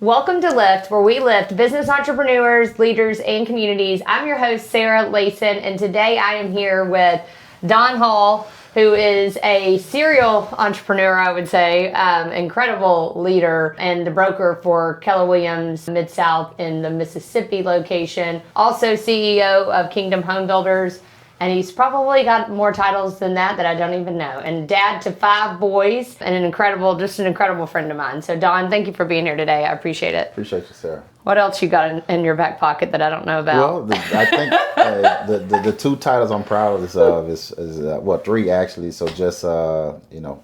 Welcome to Lift, where we lift business entrepreneurs, leaders, and communities. I'm your host, Sarah Layson, and today I am here with Don Hall, who is a serial entrepreneur, I would say, incredible leader, and the broker for Keller Williams Midsouth in the Mississippi location. Also CEO of Kingdom Homebuilders. And he's probably got more titles than that I don't even know. And dad to 5 boys and an incredible friend of mine. So Don, thank you for being here today. I appreciate it. Appreciate you, Sarah. What else you got in your back pocket that I don't know about? Well, I think the 2 titles I'm proud of is 3 actually. So just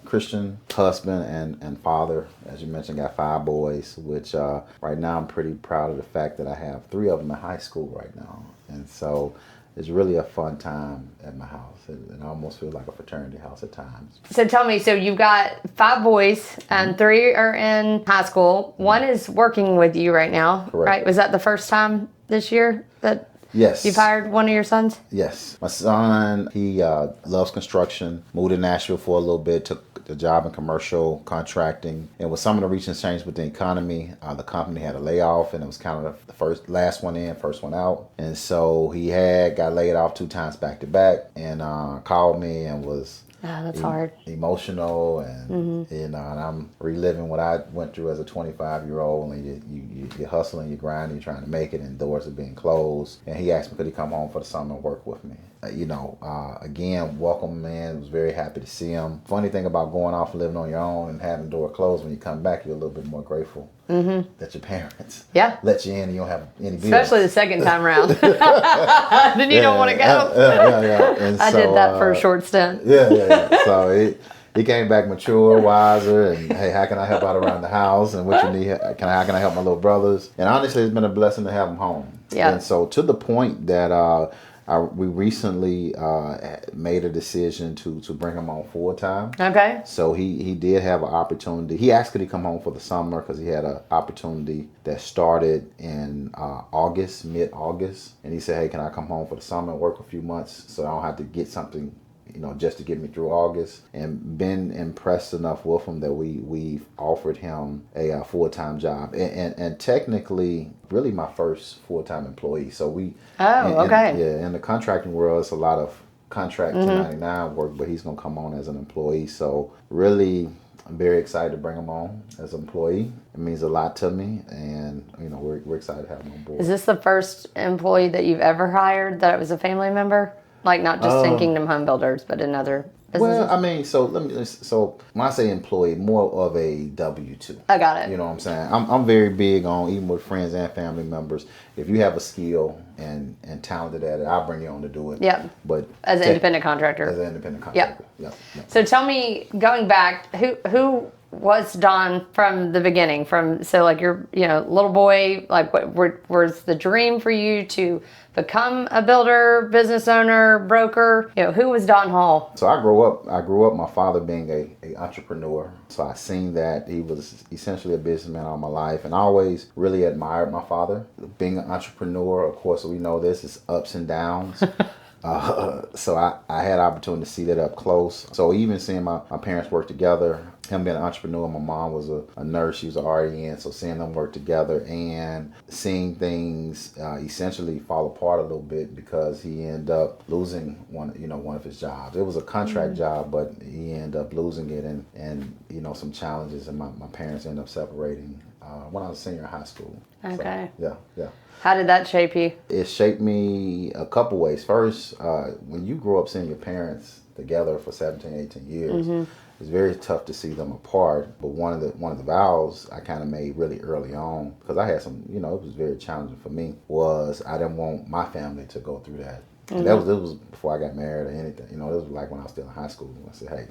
Christian husband and father. As you mentioned, got 5 boys, which right now I'm pretty proud of the fact that I have 3 of them in high school right now, and so. It's really a fun time at my house. It almost feels like a fraternity house at times. So tell me, so you've got 5 boys and 3 are in high school. 1 is working with you right now, Correct. Right? Was that the first time this year that Yes. you've hired one of your sons? Yes. My son, he loves construction, moved to Nashville for a little bit, took the job in commercial contracting. And with some of the recent changes with the economy, the company had a layoff, and it was kind of the last one in, first one out. And so he got laid off 2 times back to back, and called me and was that's hard. Emotional, and and I'm reliving what I went through as a 25-year-old. And you're hustling, you're grinding, you're trying to make it, and doors are being closed. And he asked me could he come home for the summer and work with me. Again, welcome man. Was very happy to see him. Funny thing about going off and living on your own and having the door closed, when you come back, you're a little bit more grateful that your parents let you in and you don't have any bills. Especially the second time around. Then you don't want to go. And I did that for a short stint. So he came back mature, wiser, and hey, how can I help out around the house, and what you need? How can I help my little brothers? And honestly, it's been a blessing to have them home. Yeah. And so to the point that we recently made a decision to bring him on full time. Okay. So he did have an opportunity. He asked could he come home for the summer because he had an opportunity that started in mid-August. And he said, hey, can I come home for the summer and work a few months so I don't have to get something, just to get me through August. And been impressed enough with him that we offered him a full-time job. And technically, really my first full-time employee. So we... in the contracting world, it's a lot of contract 1099 work, but he's going to come on as an employee. So really, I'm very excited to bring him on as an employee. It means a lot to me, and we're excited to have him on board. Is this the first employee that you've ever hired that was a family member? Like not just in Kingdom Homebuilders, but in other businesses? Well, I mean, so when I say employee, more of a W-2. I got it. You know what I'm saying? I'm very big on, even with friends and family members, if you have a skill and talented at it, I'll bring you on to do it. Yeah. But as an independent contractor. As an independent contractor. Yep. So tell me, going back, who was Don from the beginning? So like your little boy, like what was the dream for you to become a builder, business owner, broker? Who was Don Hall? So I grew up my father being a entrepreneur. So I seen that he was essentially a businessman all my life, and I always really admired my father. Being an entrepreneur, of course, we know this is ups and downs. So I had opportunity to see that up close. So even seeing my parents work together, him being an entrepreneur, my mom was a nurse, she was an RN, so seeing them work together and seeing things essentially fall apart a little bit because he ended up losing one of his jobs. It was a contract job, but he ended up losing it, and some challenges, and my parents ended up separating when I was a senior in high school. Okay. So, yeah. How did that shape you? It shaped me a couple ways. First, when you grow up seeing your parents together for 17, 18 years, it's very tough to see them apart. But one of the vows I kind of made really early on, because I had some, it was very challenging for me, was I didn't want my family to go through that. And that was before I got married or anything. It was like when I was still in high school. I said, hey,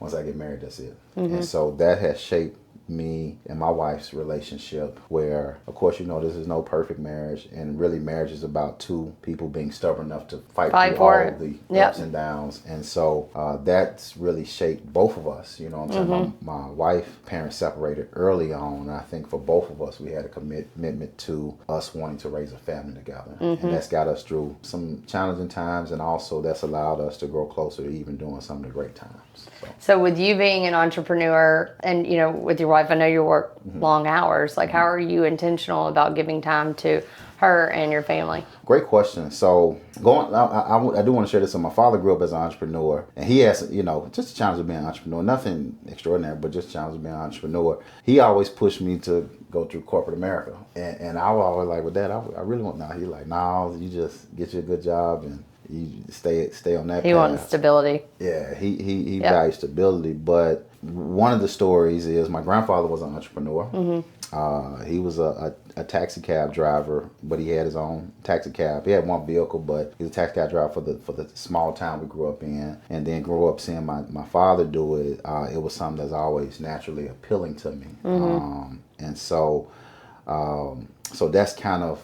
once I get married, that's it. And so that has shaped me and my wife's relationship, where of course this is no perfect marriage, and really marriage is about 2 people being stubborn enough to fight through all of the ups and downs. And so that's really shaped both of us. My wife's parents separated early on, and I think for both of us we had a commitment to us wanting to raise a family together, and that's got us through some challenging times, and also that's allowed us to grow closer to even doing some of the great times. So with you being an entrepreneur and with your wife wife. I know you work long hours. Like, how are you intentional about giving time to her and your family? Great question. So I do want to share this. So my father grew up as an entrepreneur, and he has, just a challenge of being an entrepreneur. Nothing extraordinary, but just a challenge of being an entrepreneur. He always pushed me to go through corporate America, and I was always like, with that, I really want. Now he's like, no, you just get you a good job and you stay on that. He wants stability. Yeah, he values stability. But one of the stories is my grandfather was an entrepreneur. He was a taxi cab driver, but he had his own taxi cab. He had one vehicle, but he was a taxi cab driver for the small town we grew up in. And then grew up seeing my father do it. It was something that's always naturally appealing to me. And so that's kind of,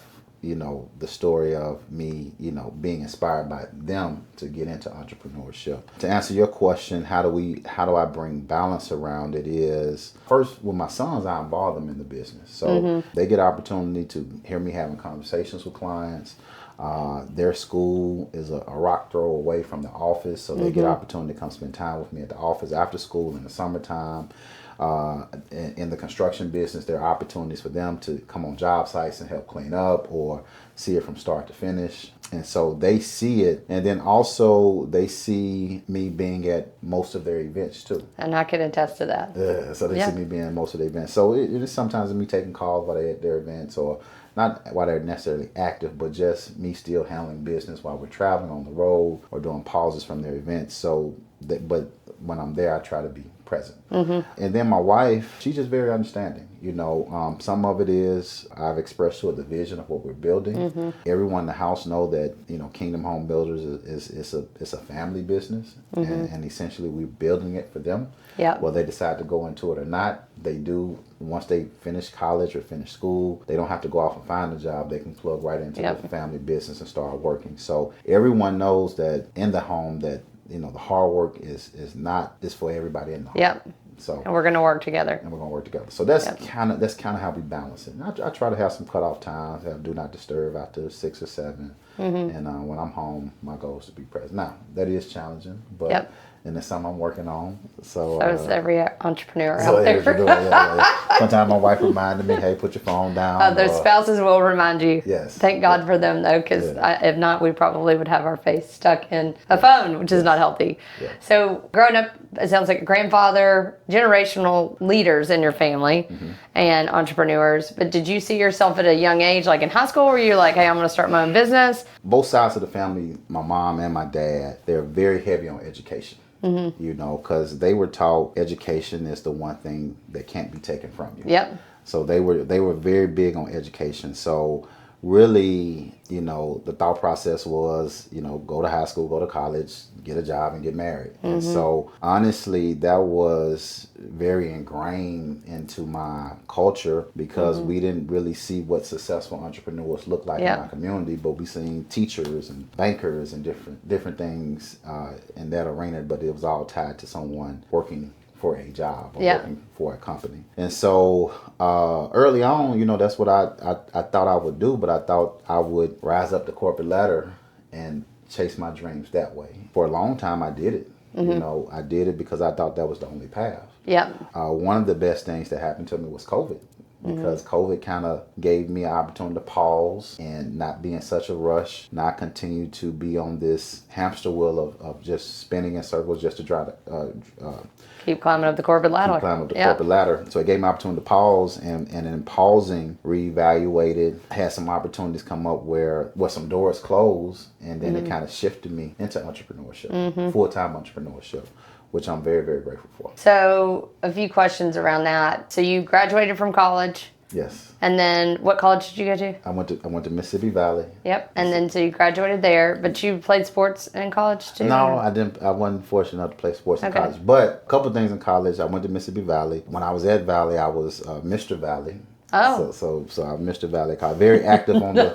the story of me, being inspired by them to get into entrepreneurship. To answer your question, how do I bring balance around it is, first, with my sons, I involve them in the business. So they get opportunity to hear me having conversations with clients. Their school is a rock throw away from the office, so they get opportunity to come spend time with me at the office after school in the summertime. In the construction business, there are opportunities for them to come on job sites and help clean up or see it from start to finish. And so they see it. And then also they see me being at most of their events too. And I can attest to that. Yeah, so they see me being at most of their events. So it is sometimes me taking calls while they're at their events, or not while they're necessarily active, but just me still handling business while we're traveling on the road or doing pauses from their events. But when I'm there, I try to be present. And then my wife, she's just very understanding. Some of it is I've expressed to her the vision of what we're building. Everyone in the house know that Kingdom Homebuilders is a family business, and essentially we're building it for them. Whether they decide to go into it or not, they do. Once they finish college or finish school, they don't have to go off and find a job. They can plug right into the family business and start working. So everyone knows that in the home that the hard work is for everybody in the home. So, and we're going to work together. So that's kind of how we balance it. And I try to have some cutoff times, have do not disturb after 6 or 7. And when I'm home, my goal is to be present. Now, that is challenging, but and it's something I'm working on. So is every entrepreneur out there. Sometimes my wife reminded me, hey, put your phone down. Their spouses will remind you. Yes. Thank God for them, though, because if not, we probably would have our face stuck in a phone, which is not healthy. So growing up, it sounds like a grandfather, generational leaders in your family, and entrepreneurs. But did you see yourself at a young age, like in high school, where you're like, hey, I'm going to start my own business? Both sides of the family, my mom and my dad, they're very heavy on education. Because they were taught education is the one thing that can't be taken from you. So they were very big on education. So really, the thought process was, go to high school, go to college, get a job, and get married. And so honestly, that was very ingrained into my culture because we didn't really see what successful entrepreneurs look like in our community, but we seen teachers and bankers and different things in that arena, but it was all tied to someone working for a job or working for a company. And so early on, that's what I thought I would do, but I thought I would rise up the corporate ladder and chase my dreams that way. For a long time, I did it. I did it because I thought that was the only path. One of the best things that happened to me was COVID. Because COVID kind of gave me an opportunity to pause and not be in such a rush, not continue to be on this hamster wheel of just spinning in circles just to try to keep climbing up the corporate ladder. Corporate ladder. So it gave me an opportunity to pause, and in pausing, reevaluated, had some opportunities come up where some doors closed, and then it kind of shifted me into entrepreneurship, full-time entrepreneurship, which I'm very, very grateful for. So a few questions around that. So you graduated from college. Yes. And then what college did you go to? I went to Mississippi Valley. And then so you graduated there, but you played sports in college too? No, I didn't. I wasn't fortunate enough to play sports in college. But a couple of things in college. I went to Mississippi Valley. When I was at Valley, I was Mr. Valley. Oh. So I'm Mr. Valley College. Very active on the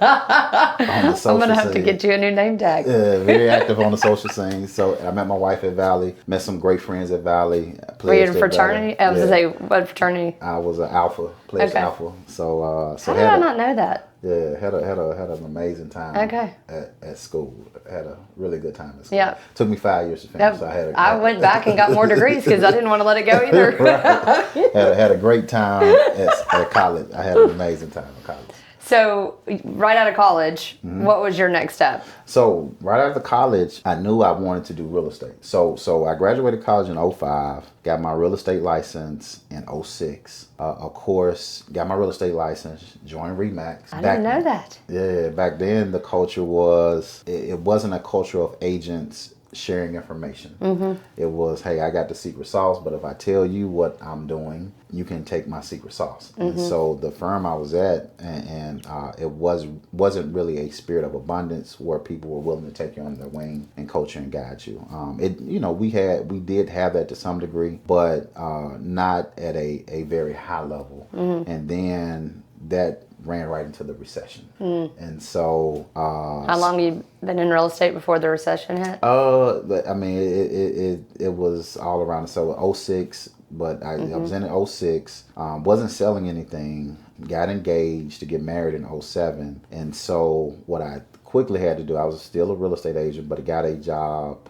social I'm going to have scene. to get you a new name tag. Yeah, very active on the social scene. So I met my wife at Valley, met some great friends at Valley. Were you in fraternity? I was going to say, what fraternity? I was an Alpha Pledged Okay. Alpha. So How did I not know that? Yeah, had an amazing time. Okay. At school. Had a really good time at school. Yeah. Took me 5 years to finish. So I went back and got more degrees because I didn't want to let it go either. Right. Had a great time at college. I had an amazing time at college. So, right out of college, what was your next step? So right after college, I knew I wanted to do real estate. So I graduated college in 05, got my real estate license in 06. Of course, got my real estate license, joined RE/MAX. I didn't know that. Yeah, back then the culture was, it wasn't a culture of agents sharing information. It was, hey, I got the secret sauce, but if I tell you what I'm doing, you can take my secret sauce. And so the firm I was at, and it wasn't really a spirit of abundance where people were willing to take you under their wing and coach you and guide you. We did have that to some degree, but not at a very high level. And then that ran right into the recession. And so How long you been in real estate before the recession hit? I mean, it was all around. So 06, but I was in it 06, wasn't selling anything, got engaged to get married in 07. And so what I quickly had to do, I was still a real estate agent, but I got a job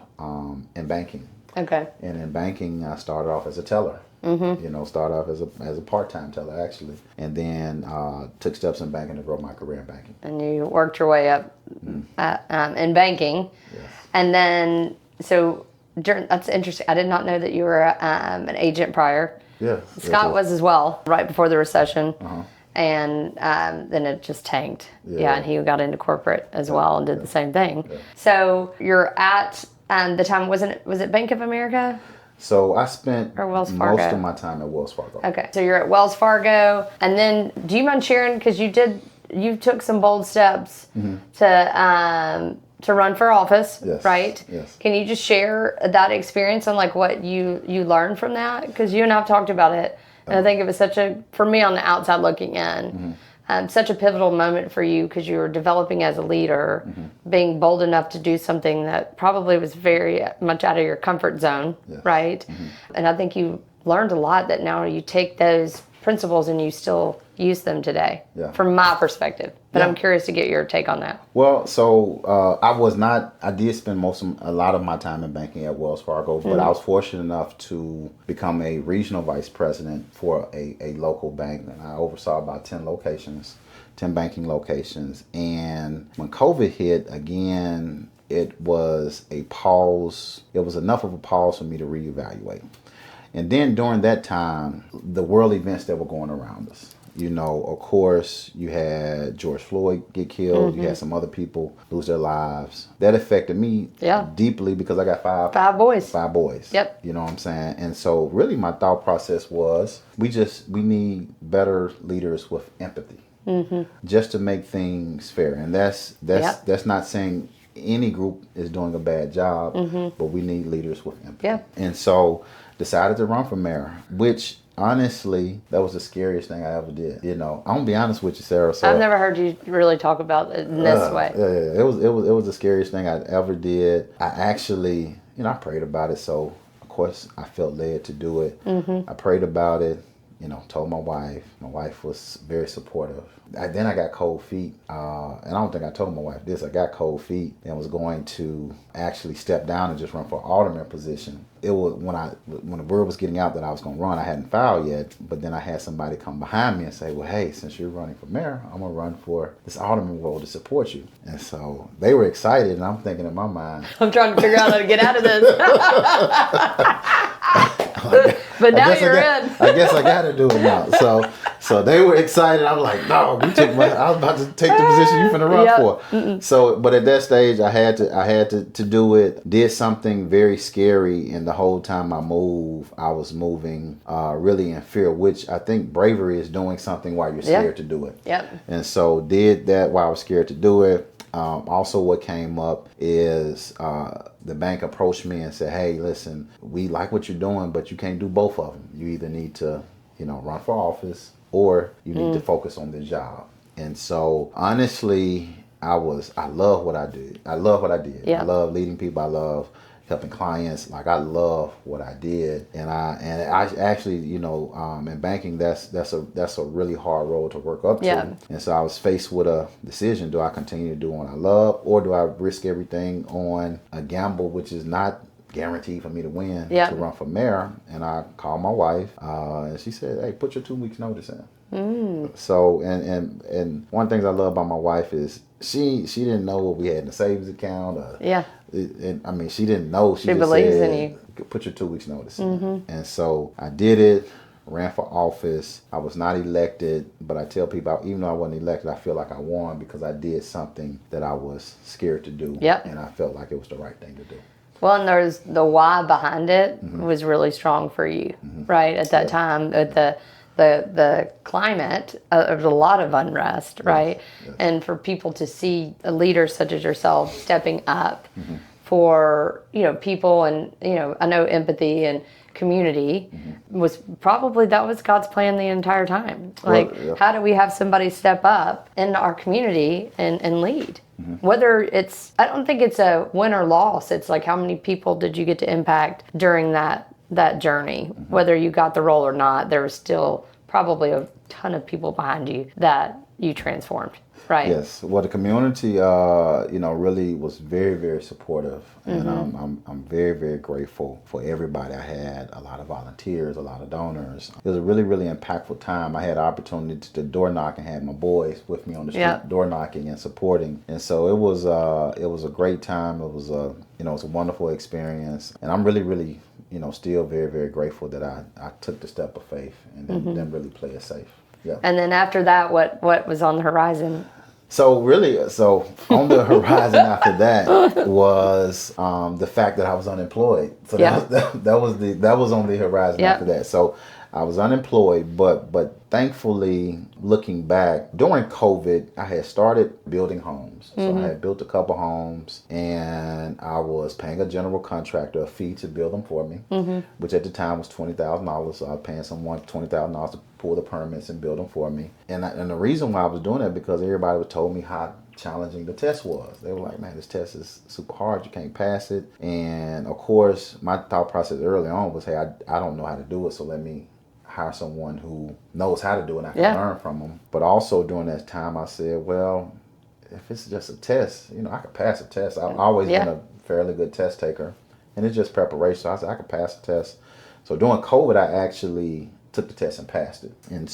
in banking. Okay. And in banking, I started off as a teller. Started off as a part-time teller, actually. And then took steps in banking to grow my career in banking. And you worked your way up in banking. Yes. And then, that's interesting. I did not know that you were an agent prior. Yeah. Scott was as well, right before the recession. And then it just tanked. Yeah, and he got into corporate as well and did the same thing. Yeah. So you're at the time, was it Bank of America? So I spent Wells Fargo. most of my time at Wells Fargo. Okay, so you're at Wells Fargo, and then do you mind sharing, because you took some bold steps to run for office, Yes. right? Yes. Can you just share that experience and like what you learned from that? Because you and I've talked about it, and I think it was for me on the outside looking in, such a pivotal moment for you because you were developing as a leader, being bold enough to do something that probably was very much out of your comfort zone, right? And I think you learned a lot that now you take those principles and you still use them today, from my perspective. But I'm curious to get your take on that. Well, so I did spend a lot of my time in banking at Wells Fargo, but I was fortunate enough to become a regional vice president for a local bank. And I oversaw about 10 banking locations. And when COVID hit, again, it was a pause. It was enough of a pause for me to reevaluate. And then during that time, the world events that were going around us. Of course, you had George Floyd get killed. You had some other people lose their lives. That affected me deeply because I got five boys. Yep. You know what I'm saying? And so really my thought process was we need better leaders with empathy just to make things fair. And that's not saying any group is doing a bad job, but we need leaders with empathy. Yeah. And so decided to run for mayor, which honestly, that was the scariest thing I ever did. I'm gonna be honest with you, Sarah. So I've never heard you really talk about it in this way. Yeah, it was the scariest thing I ever did. I actually, I prayed about it. So of course I felt led to do it. I prayed about it. Told my wife. My wife was very supportive. Then I got cold feet, and I don't think I told my wife this. I got cold feet and was going to actually step down and just run for an alderman position. It was when the word was getting out that I was going to run. I hadn't filed yet, but then I had somebody come behind me and say, "Well, hey, since you're running for mayor, I'm gonna run for this alderman role to support you." And so they were excited, and I'm thinking in my mind, I'm trying to figure out how to get out of this. But now you're in. I guess I got to do it now. So they were excited. I was like, no, I was about to take the position you're finna run for. So, but at that stage, I had to do it. Did something very scary, and the whole time I was moving really in fear. Which I think bravery is doing something while you're scared to do it. Yep. And so did that while I was scared to do it. Also, what came up is the bank approached me and said, "Hey, listen, we like what you're doing, but you can't do both of them. You either need to, run for office, or you need to focus on this job." And so, honestly, I love what I did. I love what I did. Yeah. I love leading people. I love helping clients. Like, I love what I did, and I actually, in banking, that's a really hard role to work up to. Yeah. And so I was faced with a decision: do I continue to do what I love, or do I risk everything on a gamble, which is not guaranteed for me to win, to run for mayor? And I called my wife, and she said, "Hey, put your 2 weeks notice in." So, and one of the things I love about my wife is she didn't know what we had in the savings account. I mean, she didn't know. She just believes said, in you. "Put your 2 weeks notice in." And so I did it. Ran for office. I was not elected, but I tell people, even though I wasn't elected, I feel like I won because I did something that I was scared to do, and I felt like it was the right thing to do. Well, and there's the why behind it was really strong for you, right? At that time, at the climate, there was a lot of unrest, right? Yes. And for people to see a leader such as yourself stepping up for, people, and, I know empathy and community was probably, that was God's plan the entire time. Like, how do we have somebody step up in our community and lead? Whether it's, I don't think it's a win or loss. It's like, how many people did you get to impact during that journey? Whether you got the role or not, there was still probably a ton of people behind you that you transformed, right? Yes. Well, the community, really was very, very supportive, and I'm very, very grateful for everybody. I had a lot of volunteers, a lot of donors. It was a really, really impactful time. I had the opportunity to door knock and had my boys with me on the street, door knocking and supporting, and so it was a great time. It was a wonderful experience, and I'm really, really, still very, very grateful that I took the step of faith and then really play it safe. Yeah. And then after that, what was on the horizon? So on the horizon after that was the fact that I was unemployed. So that was on the horizon after that. So I was unemployed, but thankfully, looking back, during COVID, I had started building homes. So I had built a couple homes, and I was paying a general contractor a fee to build them for me, which at the time was $20,000. So I was paying someone $20,000 to pull the permits and build them for me. And the reason why I was doing that, because everybody was told me how challenging the test was. They were like, "Man, this test is super hard. You can't pass it." And of course, my thought process early on was, "Hey, I don't know how to do it, so let me hire someone who knows how to do it and I can learn from them." But also during that time, I said, well, if it's just a test, I could pass a test. I've always been a fairly good test taker, and it's just preparation. So I said, I could pass a test. So during COVID, I actually took the test and passed it. And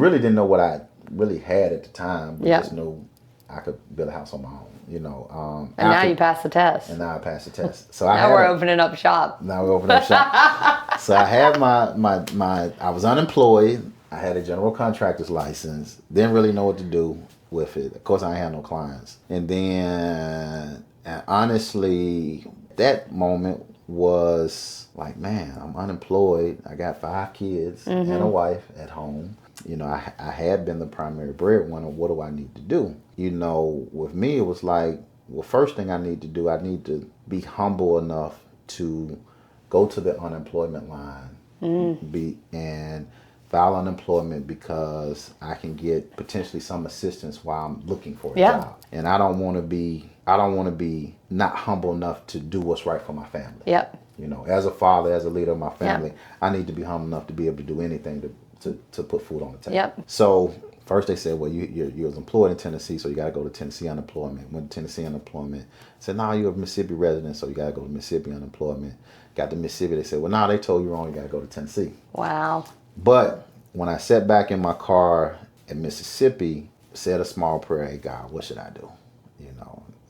really didn't know what I really had at the time, but just knew I could build a house on my own. And now you passed the test. And now I passed the test. So now we're opening up shop. Now we're opening up shop. So I had I was unemployed. I had a general contractor's license. Didn't really know what to do with it. Of course, I ain't had no clients. And then, honestly, that moment was like, man, I'm unemployed. I got 5 kids and a wife at home. I had been the primary breadwinner. What do I need to do? With me, it was like, well, first thing I need to do, I need to be humble enough to go to the unemployment line and file unemployment, because I can get potentially some assistance while I'm looking for a job. And I don't want to be not humble enough to do what's right for my family. Yep. As a father, as a leader of my family, I need to be humble enough to be able to do anything to put food on the table. Yep. So first they said, well, you was employed in Tennessee, so you got to go to Tennessee unemployment. Went to Tennessee unemployment. Said, no, you're a Mississippi resident, so you got to go to Mississippi unemployment. Got to Mississippi. They said, well, no, they told you wrong. You got to go to Tennessee. Wow. But when I sat back in my car in Mississippi, said a small prayer, "Hey God, what should I do?"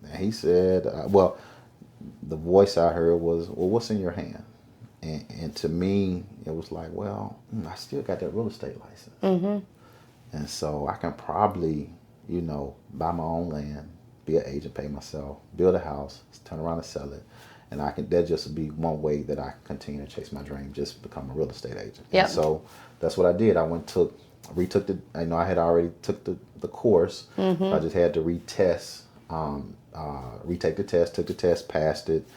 And he said, the voice I heard was, well, what's in your hand? And to me, it was like, well, I still got that real estate license. And so I can probably, buy my own land, be an agent, pay myself, build a house, turn around and sell it. And that just would be one way that I continue to chase my dream, just become a real estate agent. Yep. And so that's what I did. I retook I had already took the course. I just had to retest, retake the test, took the test, passed it,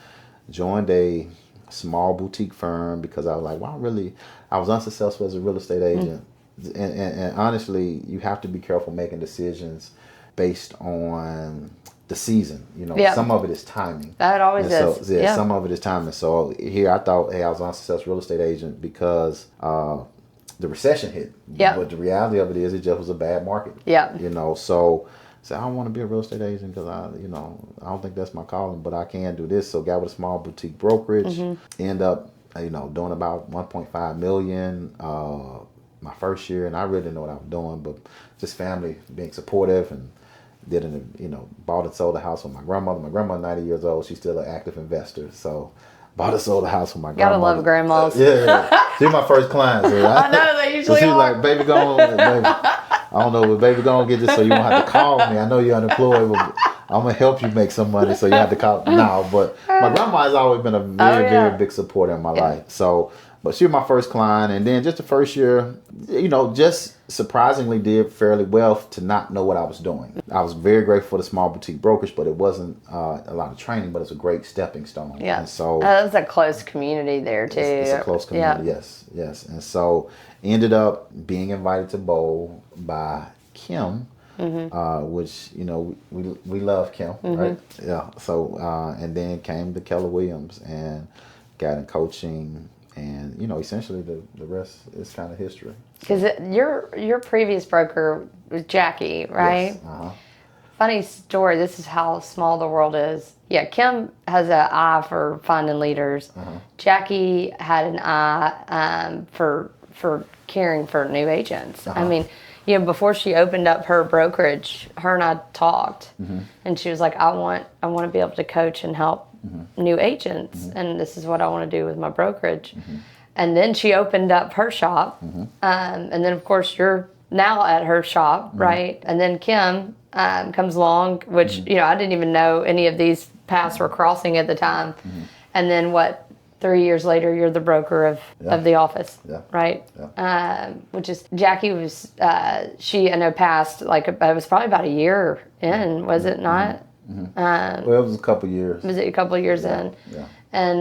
joined a small boutique firm, because I was like, well, I was unsuccessful as a real estate agent. And honestly, you have to be careful making decisions based on the season. Some of it is timing. That always and is. So, yeah, some of it is timing. So here I thought, hey, I was an unsuccessful real estate agent because the recession hit. Yeah. But the reality of it is, it just was a bad market. Yeah. So I don't want to be a real estate agent because I don't think that's my calling, but I can do this. So got with a small boutique brokerage, end up, doing about 1.5 million my first year, and I really didn't know what I was doing, but just family being supportive and bought and sold a house with my grandmother. My grandmother, 90 years old, she's still an active investor. So bought and sold a house with my grandmother. Gotta love grandmas. Yeah. She's my first client. So I know, they usually she was are. like, baby, go on. Baby. I don't know, but baby, go and get this so you won't have to call me. I know you're unemployed, but I'm going to help you make some money so you have to call now. But my grandma has always been a very big supporter in my life. So, but she was my first client. And then just the first year, just surprisingly did fairly well to not know what I was doing. I was very grateful for the small boutique brokerage, but it wasn't a lot of training, but it's a great stepping stone. Yeah. And so it's a close community there too. It's a close community, yes. And so ended up being invited to bowl by Kim, which we love Kim, right? Yeah. So and then came to Keller Williams and got in coaching, and essentially the rest is kind of history. Because your previous broker was Jackie, right? Yes. Funny story. This is how small the world is. Yeah, Kim has an eye for finding leaders. Jackie had an eye for caring for new agents. I mean, before she opened up her brokerage, her and I talked, and she was like, "I want to be able to coach and help new agents, and this is what I want to do with my brokerage." And then she opened up her shop, and then of course you're now at her shop, right? And then Kim comes along, which I didn't even know any of these paths were crossing at the time. And then 3 years later, you're the broker of the office, right? Yeah. Which is, Jackie was, I know passed, it was probably about a year in, was it not? Well, it was a couple years. Was it a couple of years in? Yeah. And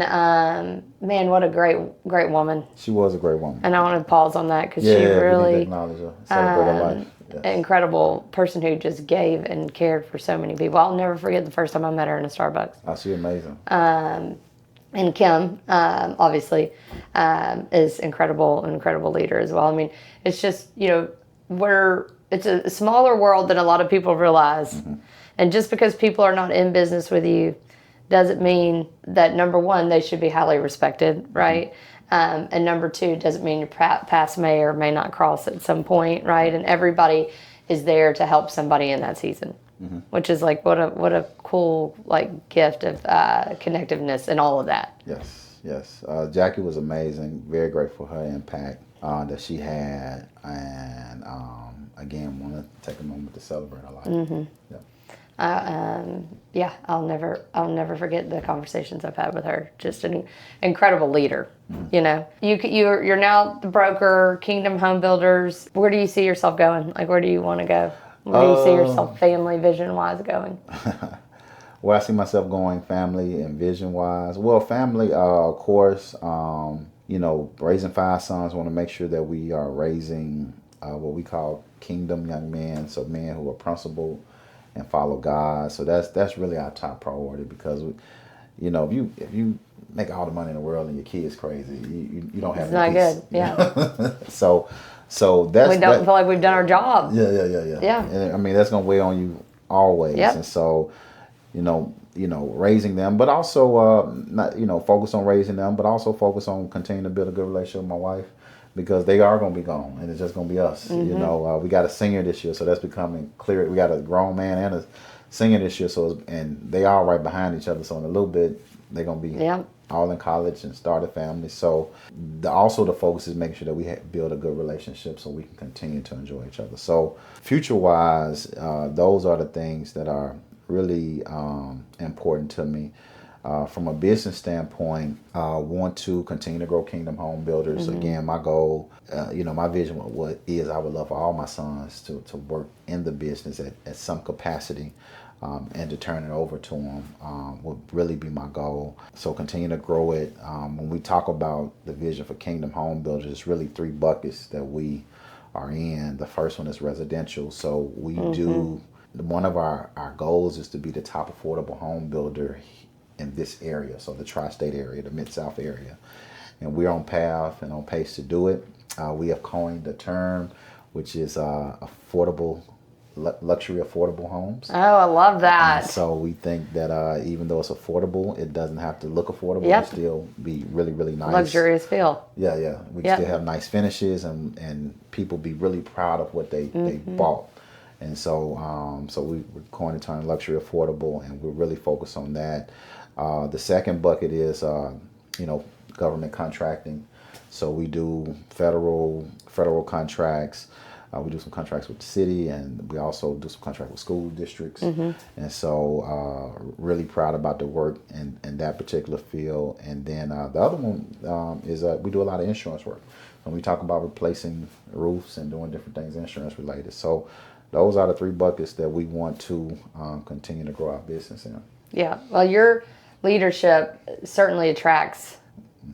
man, what a great woman. She was a great woman. And I want to pause on that because she really, we need to acknowledge her, celebrate her life. Yes. An incredible person who just gave and cared for so many people. I'll never forget the first time I met her in a Starbucks. Oh, she's amazing. And Kim, obviously, is an incredible leader as well. I mean, it's just, it's a smaller world than a lot of people realize. And just because people are not in business with you doesn't mean that, number one, they should be highly respected, right? And number two, doesn't mean your paths may or may not cross at some point, right? And everybody is there to help somebody in that season. Which is what a cool gift of connectiveness and all of that. Yes. Jackie was amazing. Very grateful for her impact that she had, and again, want to take a moment to celebrate her life. I'll never forget the conversations I've had with her. Just an incredible leader. You're now the broker, Kingdom Homebuilders. Where do you see yourself going? Where do you want to go? Where do you see yourself family vision-wise going? Where I see myself going family and vision-wise? Well, family, of course, raising 5 sons, want to make sure that we are raising what we call kingdom young men, so men who are principled and follow God. So that's really our top priority, because if you make all the money in the world and your kid's crazy, you don't have it's not peace. Good. Yeah. So that's we don't feel like we've done our job. Yeah. And I mean, that's gonna weigh on you always. Yep. And so, raising them, but also not focus on raising them, but also focus on continuing to build a good relationship with my wife, because they are gonna be gone and it's just gonna be us. We got a senior this year, so that's becoming clear. We got a grown man and a senior this year, and they are right behind each other. So in a little bit, they're gonna be all in college and start a family. So also the focus is making sure that we build a good relationship so we can continue to enjoy each other. So future-wise, those are the things that are really important to me. From a business standpoint, want to continue to grow Kingdom Homebuilders. Again, my goal, my vision, what is I would love for all my sons to work in the business at some capacity. And to turn it over to them would really be my goal. So continue to grow it. When we talk about the vision for Kingdom Homebuilders, it's really 3 buckets that we are in. The first one is residential. So we do one of our goals is to be the top affordable home builder in this area, so the tri-state area, the Mid-South area. And we're on path and on pace to do it. We have coined the term, which is luxury affordable homes. Oh, I love that. And so we think that even though it's affordable, it doesn't have to look affordable. Yep. It'll still be really, really nice. Luxurious feel. Yeah. We can still have nice finishes, and people be really proud of what they bought. And so we're coining the term luxury affordable, and we're really focused on that. The second bucket is government contracting. So we do federal contracts. We do some contracts with the city, and we also do some contracts with school districts. And so really proud about the work in that particular field. And then the other one is we do a lot of insurance work. When we talk about replacing roofs and doing different things insurance related. So those are the three buckets that we want to continue to grow our business in. Yeah. Well, your leadership certainly attracts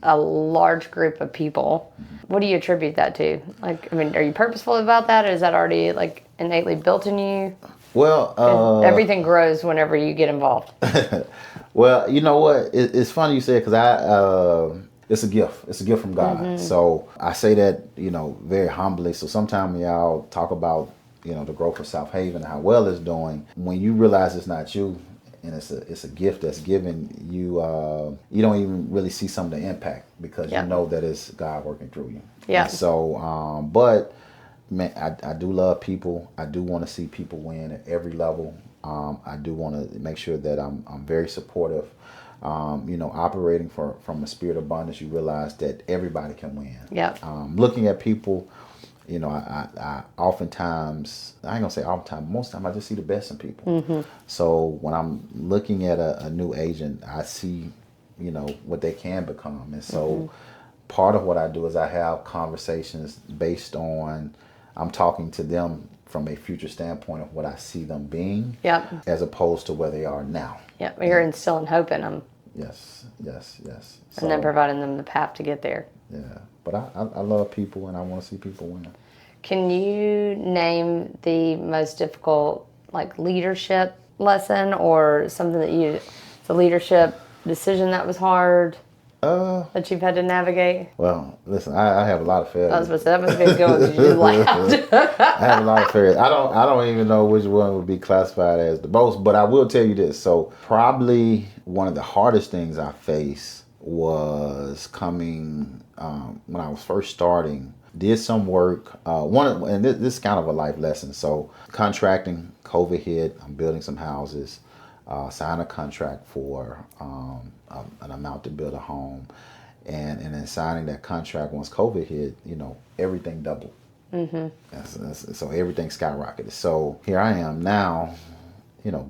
a large group of people. What do you attribute that to? Are you purposeful about that, or is that already innately built in you? Well, everything grows whenever you get involved. Well, you know what? It's funny you say it, because it's a gift. It's a gift from God. So I say that, very humbly. So sometimes when y'all talk about, the growth of South Haven and how well it's doing, when you realize it's not you, and it's a gift that's given you, you don't even really see some of the impact, because you know that it's God working through you. Yeah. And so, but man, I do love people. I do want to see people win at every level. I do want to make sure that I'm very supportive. Operating from a spirit of abundance, you realize that everybody can win. Yeah. Looking at people, I oftentimes, I ain't gonna say oftentimes, most of the time I just see the best in people. So when I'm looking at a new agent, I see, what they can become. And so part of what I do is I have conversations based on, I'm talking to them from a future standpoint of what I see them being, as opposed to where they are now. Yeah, you're instilling hope in them. Yes. So, And then providing them the path to get there. Yeah, but I love people, and I want to see people win. Can you name the most difficult leadership lesson, or something the leadership decision that was hard that you've had to navigate? Well, listen, I have a lot of failures. I was supposed to say, that must be a good one, because you just laughed. I have a lot of failures. I don't even know which one would be classified as the most, but I will tell you this. So probably one of the hardest things I faced was coming when I was first starting. Did some work. And this is kind of a life lesson. So contracting, COVID hit. I'm building some houses. Signed a contract for an amount to build a home, and then signing that contract once COVID hit, everything doubled. So everything skyrocketed. So here I am now,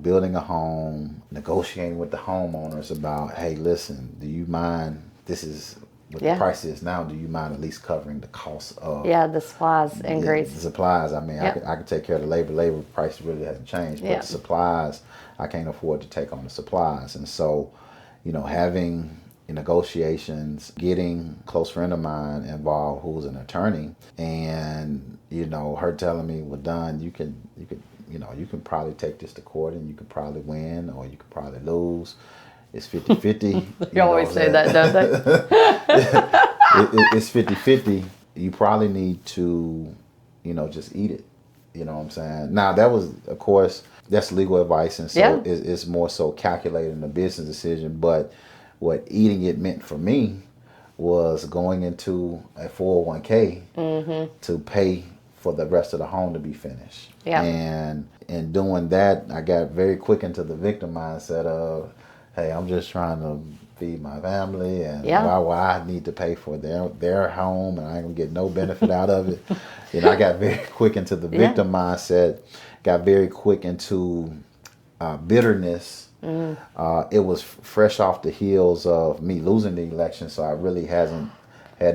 building a home, negotiating with the homeowners about, hey, listen, do you mind? This is what the price is now. Do you mind at least covering the cost of the supplies increase? The supplies. I mean, I could take care of the labor. Labor price really hasn't changed, but the supplies, I can't afford to take on the supplies. And so, having negotiations, getting a close friend of mine involved who's an attorney, and her telling me, well, Don, you can probably take this to court, and you could probably win, or you could probably lose. It's 50-50. You always say that, don't they? It's 50-50. You probably need to, just eat it. You know what I'm saying? Now, that was, of course, that's legal advice, and so it's more so calculating a business decision. But what eating it meant for me was going into a 401k to pay for the rest of the home to be finished. Yeah. And in doing that, I got very quick into the victim mindset of, hey, I'm just trying to feed my family, and why I need to pay for their home, and I ain't gonna get no benefit out of it. I got very quick into the victim mindset, got very quick into bitterness. It was fresh off the heels of me losing the election, so I really hadn't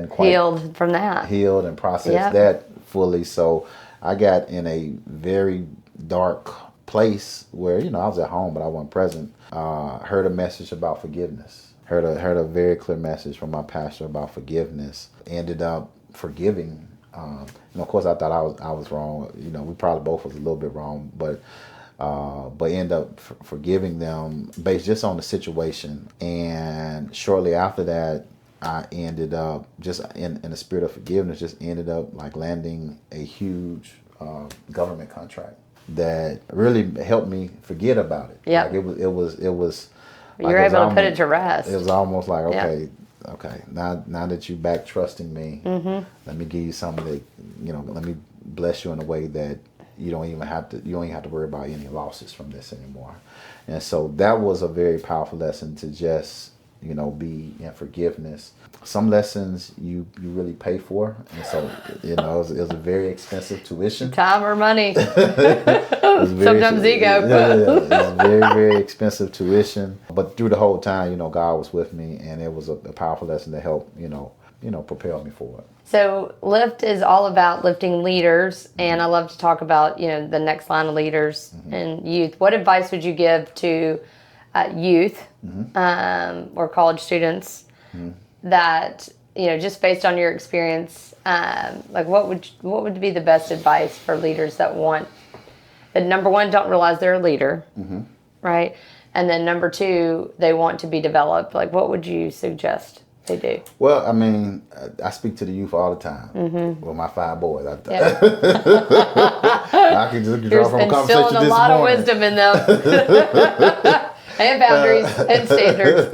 quite healed from that. Healed and processed that fully. So I got in a very dark place where, I was at home, but I wasn't present. Heard a message about forgiveness. Heard a very clear message from my pastor about forgiveness. Ended up forgiving. And of course, I thought I was wrong. We probably both was a little bit wrong, but but end up forgiving them based just on the situation. And shortly after that, I ended up just in a spirit of forgiveness, just ended up like landing a huge government contract that really helped me forget about it. Yeah, like it was. You're able to put it to rest. It was almost like, okay, now that you back trusting me, let me give you something that, let me bless you in a way that you don't even have to worry about any losses from this anymore. And so that was a very powerful lesson to just, be in forgiveness. Some lessons you really pay for, and so it was a very expensive tuition. Time or money. Sometimes ego. It was very, very expensive tuition. But through the whole time, God was with me, and it was a powerful lesson to help, propel me forward. So Lift is all about lifting leaders, and I love to talk about, the next line of leaders and youth. What advice would you give to youth or college students that, just based on your experience, like what would be the best advice for leaders that number one, don't realize they're a leader, right? And then number two, they want to be developed. Like, what would you suggest they do? Well, I mean, I speak to the youth all the time with my 5 boys. I can just draw from a conversation instilling a lot of wisdom in them. And boundaries and standards.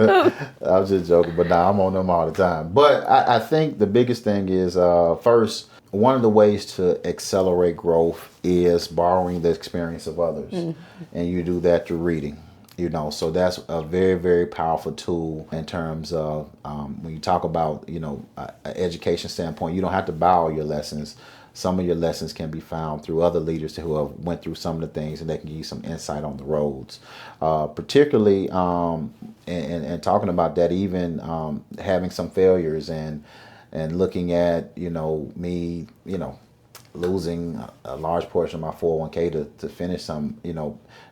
I was just joking, but I'm on them all the time. But I think the biggest thing is, first, one of the ways to accelerate growth is borrowing the experience of others. And you do that through reading. So that's a very, very powerful tool in terms of when you talk about, an education standpoint. You don't have to buy all your lessons. Some of your lessons can be found through other leaders who have went through some of the things, and they can give you some insight on the roads. Particularly, and talking about that, even having some failures and looking at, me, losing a large portion of my 401k to finish some,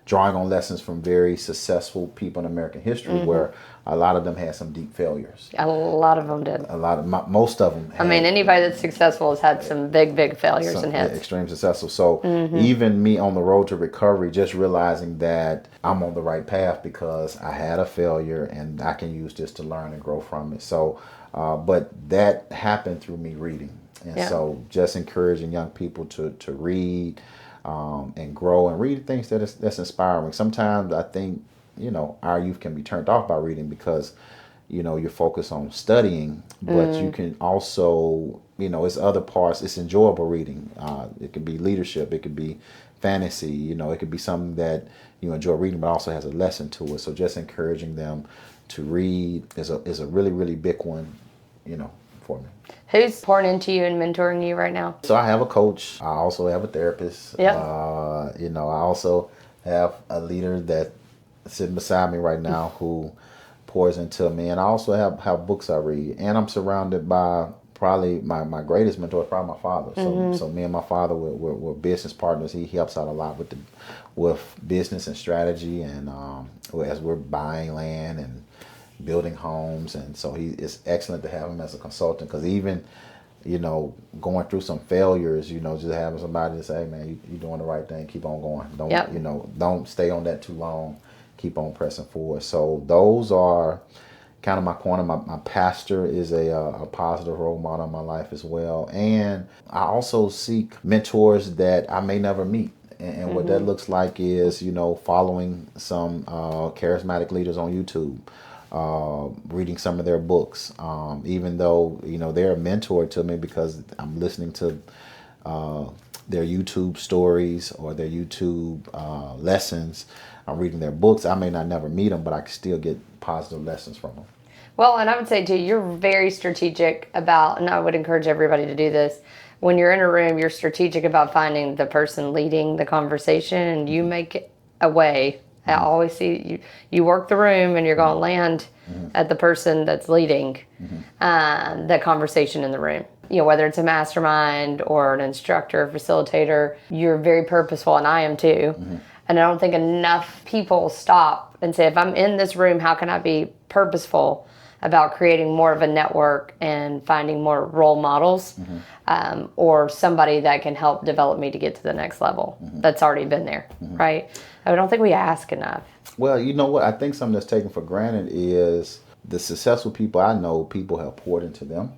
drawing on lessons from very successful people in American history where a lot of them had some deep failures. A lot of them did. Most of them. Anybody that's successful has had some big failures and hits. Extreme successful. So even me on the road to recovery, just realizing that I'm on the right path because I had a failure and I can use this to learn and grow from it. So, but that happened through me reading. And so just encouraging young people to read and grow and read things that's inspiring. Sometimes I think, our youth can be turned off by reading because, you're focused on studying, but you can also, it's other parts. It's enjoyable reading. It could be leadership. It could be fantasy. It could be something that you enjoy reading, but also has a lesson to it. So just encouraging them to read is a really, really big one, for me. Who's pouring into you and mentoring you right now? So I have a coach. I also have a therapist. Yep. I also have a leader that's sitting beside me right now who pours into me. And I also have books I read. And I'm surrounded by probably my greatest mentor is probably my father. So me and my father, we're business partners. He helps out a lot with business and strategy. And as we're buying land and building homes, and so it's excellent to have him as a consultant, because even going through some failures, just having somebody to say, hey man, you're doing the right thing, keep on going, don't stay on that too long, keep on pressing forward. So those are kind of my corner. My pastor is a positive role model in my life as well, and I also seek mentors that I may never meet. And what that looks like is following some charismatic leaders on YouTube, reading some of their books, even though they're a mentor to me because I'm listening to their YouTube stories or their YouTube lessons. I'm reading their books. I may not never meet them, but I can still get positive lessons from them. Well, and I would say too, you're very strategic about, and I would encourage everybody to do this. When you're in a room, you're strategic about finding the person leading the conversation, and you make a way. I always see you work the room, and you're going to land at the person that's leading the conversation in the room. Whether it's a mastermind or an instructor, facilitator, you're very purposeful, and I am too. And I don't think enough people stop and say, if I'm in this room, how can I be purposeful about creating more of a network and finding more role models, or somebody that can help develop me to get to the next level that's already been there, right? I don't think we ask enough. Well, you know what? I think something that's taken for granted is the successful people I know, people have poured into them,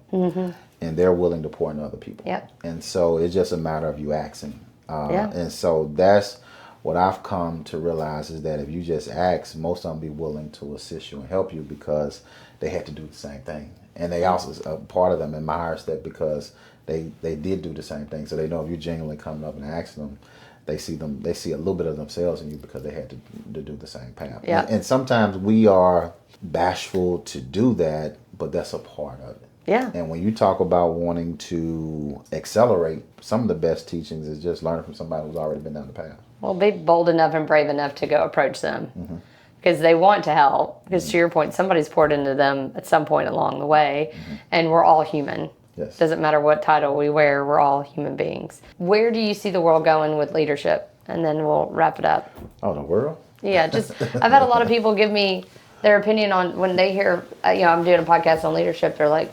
and they're willing to pour into other people. Yep. And so it's just a matter of you asking. Yeah. And so that's what I've come to realize, is that if you just ask, most of them be willing to assist you and help you because they had to do the same thing. And they also, part of them admires that because they did do the same thing. So they know if you're genuinely coming up and asking them, they see a little bit of themselves in you because they had to do the same path. Yeah. And sometimes we are bashful to do that, but that's a part of it. Yeah. And when you talk about wanting to accelerate, some of the best teachings is just learning from somebody who's already been down the path. Well, be bold enough and brave enough to go approach them because they want to help. Because to your point, somebody's poured into them at some point along the way, and we're all human. Yes. Doesn't matter what title we wear, we're all human beings. Where do you see the world going with leadership? And then we'll wrap it up. Oh, the world? Yeah, I've had a lot of people give me their opinion on when they hear, I'm doing a podcast on leadership. They're like,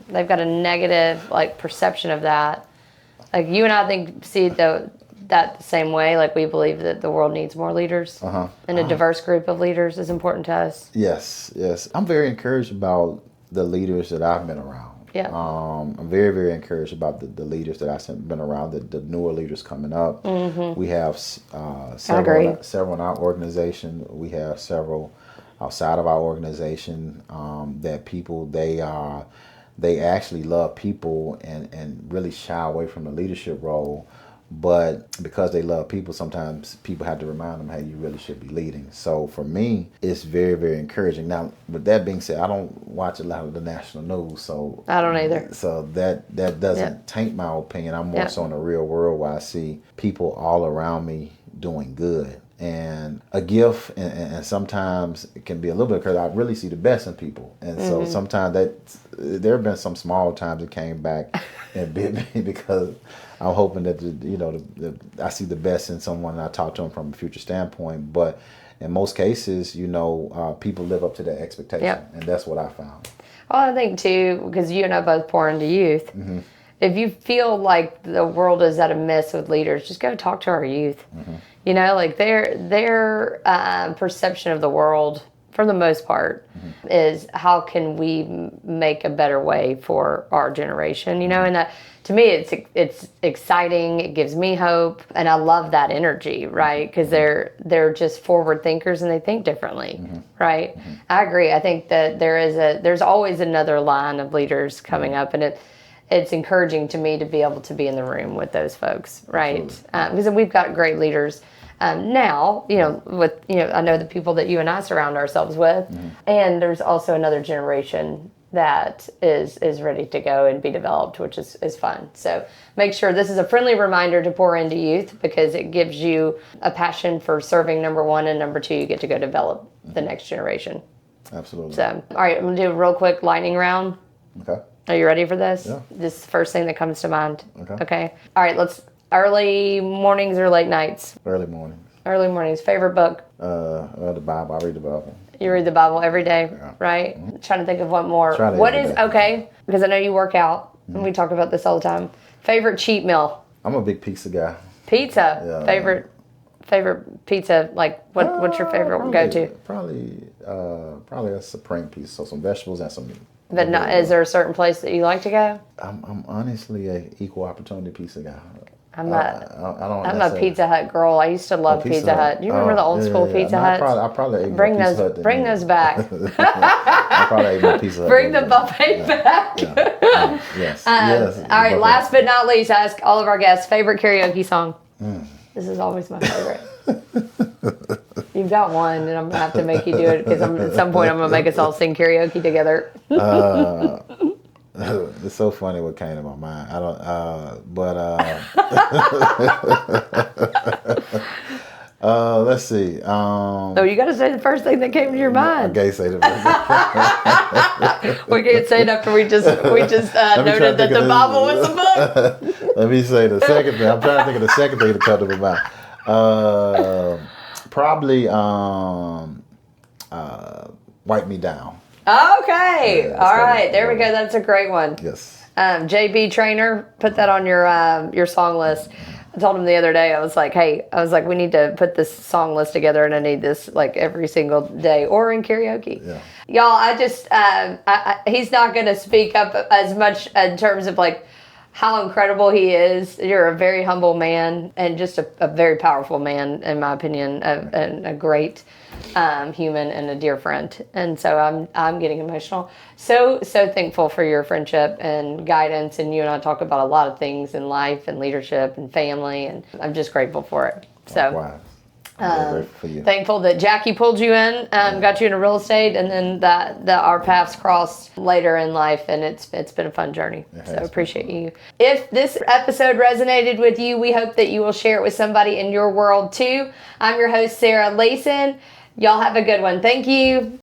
they've got a negative perception of that. Like you and I see that the same way. Like we believe that the world needs more leaders, and a diverse group of leaders is important to us. Yes. I'm very encouraged about the leaders that I've been around. Yeah. I'm very, very encouraged about the leaders that I've been around, the newer leaders coming up. We have several in our organization. We have several outside of our organization that people, they actually love people and really shy away from the leadership role. But because they love people, sometimes people have to remind them, hey, you really should be leading. So for me, it's very, very encouraging. Now, with that being said, I don't watch a lot of the national news. So I don't either. So that doesn't taint my opinion. I'm more so in the real world where I see people all around me doing good. And a gift, and sometimes it can be a little bit, because I really see the best in people. And so sometimes there have been some small times it came back and bit me because I'm hoping that I see the best in someone and I talk to them from a future standpoint. But in most cases, people live up to their expectation, and that's what I found. Well, I think too, because you and I both pour into youth. If you feel like the world is at a mess with leaders, just go talk to our youth. Their perception of the world, for the most part, is how can we make a better way for our generation, and that, to me, it's exciting. It gives me hope, and I love that energy, right? Because they're just forward thinkers and they think differently, right? I agree. I think that there's always another line of leaders coming up, and it's encouraging to me to be able to be in the room with those folks, right? Because we've got great leaders now, I know the people that you and I surround ourselves with, and there's also another generation that is ready to go and be developed, which is fun. So make sure this is a friendly reminder to pour into youth, because it gives you a passion for serving, number one, and number two, you get to go develop the next generation. Absolutely. So, all right, I'm going to do a real quick lightning round. Okay. Are you ready for this? Yeah. This is the first thing that comes to mind. Okay. All right, early mornings or late nights? Early mornings. Early mornings. Favorite book? The Bible. I read the Bible. You read the Bible every day, right? Trying to think of one more. Because I know you work out, and we talk about this all the time. Favorite cheat meal? I'm a big pizza guy. Pizza? Yeah. Favorite pizza, what's your favorite go-to? Probably a supreme pizza, so some vegetables and some meat. But is there a certain place that you like to go? I'm honestly a equal opportunity pizza guy. I'm a Pizza Hut girl. I used to love Pizza Hut. Do you remember the old school Pizza Hut? I probably ate more Pizza Hut. Bring those back. I probably ate more Pizza Hut. Bring the buffet back. Yes. All right. Last but not least, I ask all of our guests favorite karaoke song. This is always my favorite. You've got one, and I'm gonna have to make you do it, because at some point I'm gonna make us all sing karaoke together. It's so funny what came to my mind. I don't, let's see. You got to say the first thing that came to your mind. I can't say the first thing. We can't say it after we just noted that the Bible was a book. Let me say the second thing. I'm trying to think of the second thing that come to my mind. Probably Wipe Me Down. Okay. Yeah, All right. start- There we go. That's a great one. Yes. JB Trainer, put that on your song list. I told him the other day, I was like, hey, we need to put this song list together, and I need this like every single day or in karaoke. Yeah. Y'all, he's not going to speak up as much in terms of like how incredible he is. You're a very humble man and just a very powerful man, in my opinion, and a great human and a dear friend. And so I'm getting emotional. So thankful for your friendship and guidance. And you and I talk about a lot of things in life and leadership and family, and I'm just grateful for it. So. Likewise. I'm very grateful for you. Thankful that Jackie pulled you in, got you into real estate, and then that our paths crossed later in life, and it's been a fun journey. So appreciate you. If this episode resonated with you, we hope that you will share it with somebody in your world too. I'm your host, Sarah Layson. Y'all have a good one. Thank you.